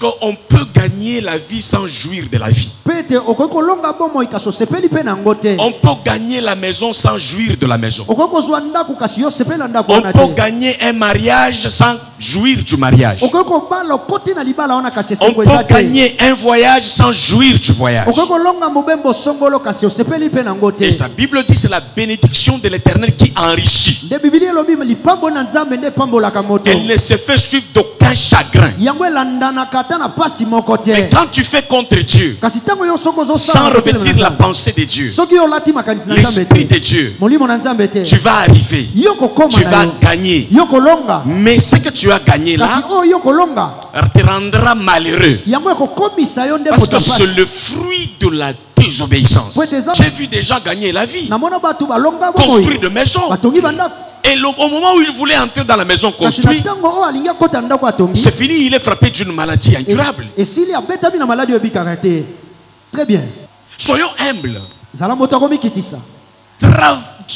qu'on peut gagner la vie sans jouir de la vie. On peut gagner la maison sans jouir de la maison. On peut gagner un mariage sans jouir du mariage. On peut gagner un voyage sans jouir du voyage. Et la Bible dit que c'est la bénédiction de l'Éternel qui enrichit. Elle ne se fait suivre d'aucun chagrin. Mais quand tu fais contre Dieu, sans revêtir la pensée de Dieu, l'Esprit de Dieu, tu vas arriver, tu vas gagner. Mais ce que tu as gagné là te rendra malheureux. Parce que c'est le fruit de la désobéissance. J'ai vu des gens gagner la vie, construire de maisons. Et au moment où il voulait entrer dans la maison construite, c'est fini, il est frappé d'une maladie incurable. Très bien. Soyons humbles.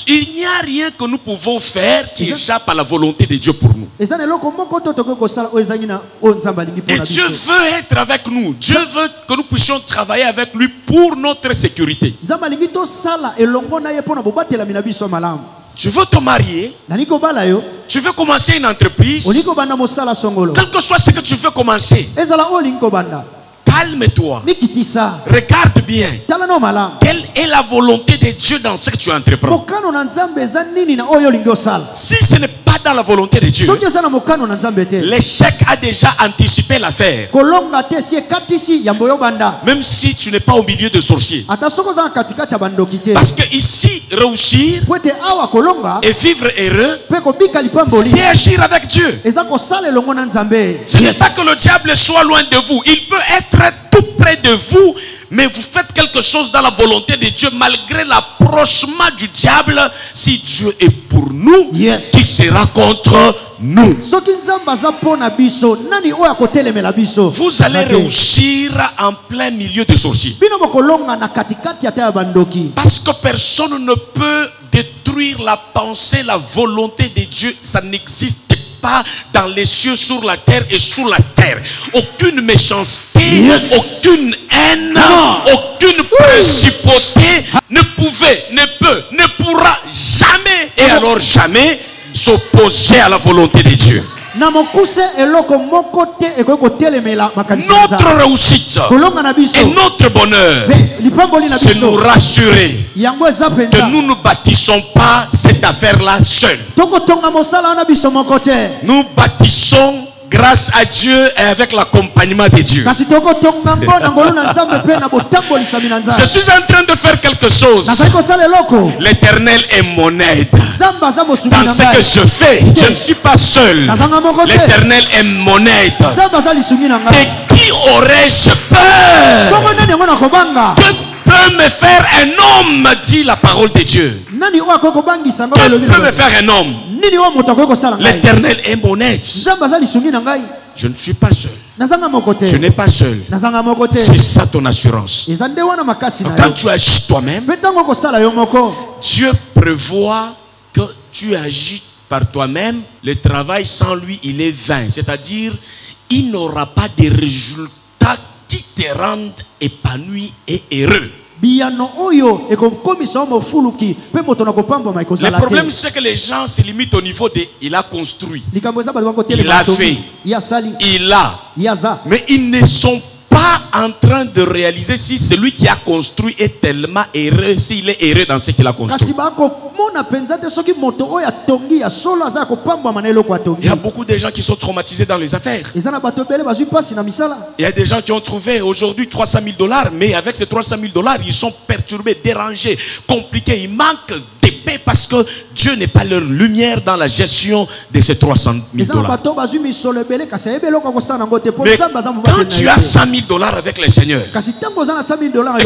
Il n'y a rien que nous pouvons faire qui échappe à la volonté de Dieu pour nous. Et Dieu veut être avec nous. Dieu veut que nous puissions travailler avec lui pour notre sécurité. Tu veux te marier, tu veux commencer une entreprise, quel que soit ce que tu veux commencer, calme-toi, regarde bien quelle est la volonté de Dieu dans ce que tu entreprends. Si ce n'est pas dans la volonté de Dieu, l'échec a déjà anticipé l'affaire. Même si tu n'es pas au milieu de sorciers. Parce que ici, réussir et vivre heureux, c'est agir avec Dieu. Ce n'est pas que le diable soit loin de vous. Il peut être tout près de vous, mais vous faites quelque chose dans la volonté de Dieu malgré l'approchement du diable. Si Dieu est pour nous, qui sera contre nous? Vous allez réussir en plein milieu de sorciers. Parce que personne ne peut détruire la pensée, la volonté de Dieu. Ça n'existe pas dans les cieux, sur la terre et sous la terre. Aucune méchanceté, aucune haine, aucune principauté ne pouvait, ne peut, ne pourra jamais et alors jamais s'opposer à la volonté de Dieu. Notre réussite et notre bonheur, c'est nous rassurer que nous ne bâtissons pas cette affaire-là seuls. Nous bâtissons grâce à Dieu et avec l'accompagnement de Dieu. Je suis en train de faire quelque chose. L'Éternel est mon aide. Dans ce que je fais, je ne suis pas seul. L'Éternel est mon aide. De qui aurais-je peur? Que peut me faire un homme, dit la parole de Dieu? Que peut me faire un homme? L'Éternel est mon aide. Je ne suis pas seul. Je n'ai pas seul. C'est ça ton assurance. Quand tu agis toi-même, Dieu prévoit que tu agis par toi-même. Le travail sans lui, il est vain. C'est-à-dire, il n'aura pas de résultats qui te rendent épanoui et heureux. Le problème, c'est que les gens se limitent au niveau de il a construit, il a fait, il a, mais ils ne sont pas en train de réaliser si celui qui a construit est tellement heureux, s'il est heureux dans ce qu'il a construit. Il y a beaucoup de gens qui sont traumatisés dans les affaires. Il y a des gens qui ont trouvé aujourd'hui 300 000 $, mais avec ces 300 000 $, ils sont perturbés, dérangés, compliqués. Ils manquent d'épée parce que Dieu n'est pas leur lumière dans la gestion de ces 300 000 $. Mais quand tu as 100 000 $ avec le Seigneur et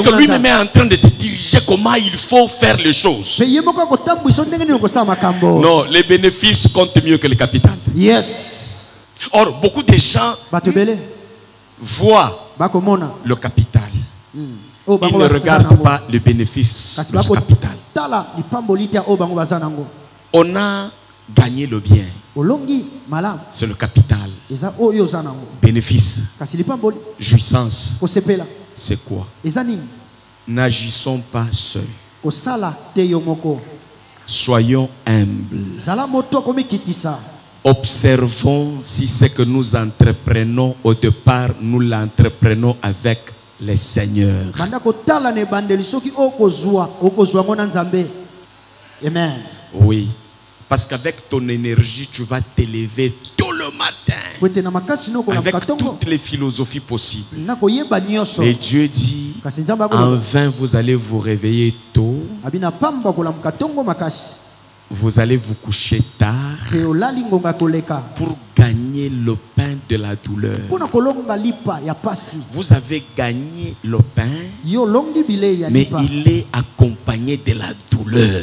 que lui-même est en train de te diriger comment il faut faire les choses, non, les bénéfices comptent mieux que le capital. Or, beaucoup de gens voient le capital. Ils ne regardent pas le bénéfice de ce capital. On a gagné le bien. C'est le capital. Bénéfice, jouissance, c'est quoi? N'agissons pas seuls. Soyons humbles. Observons si ce que nous entreprenons au départ, nous l'entreprenons avec les seigneurs. Amen. Oui. Parce qu'avec ton énergie, tu vas t'élever tôt le matin. Avec toutes les philosophies possibles. Et Dieu dit, en vain, vous allez vous réveiller tôt. Vous allez vous coucher tard pour gagner le pain de la douleur. Vous avez gagné le pain, mais il est accompagné de la douleur.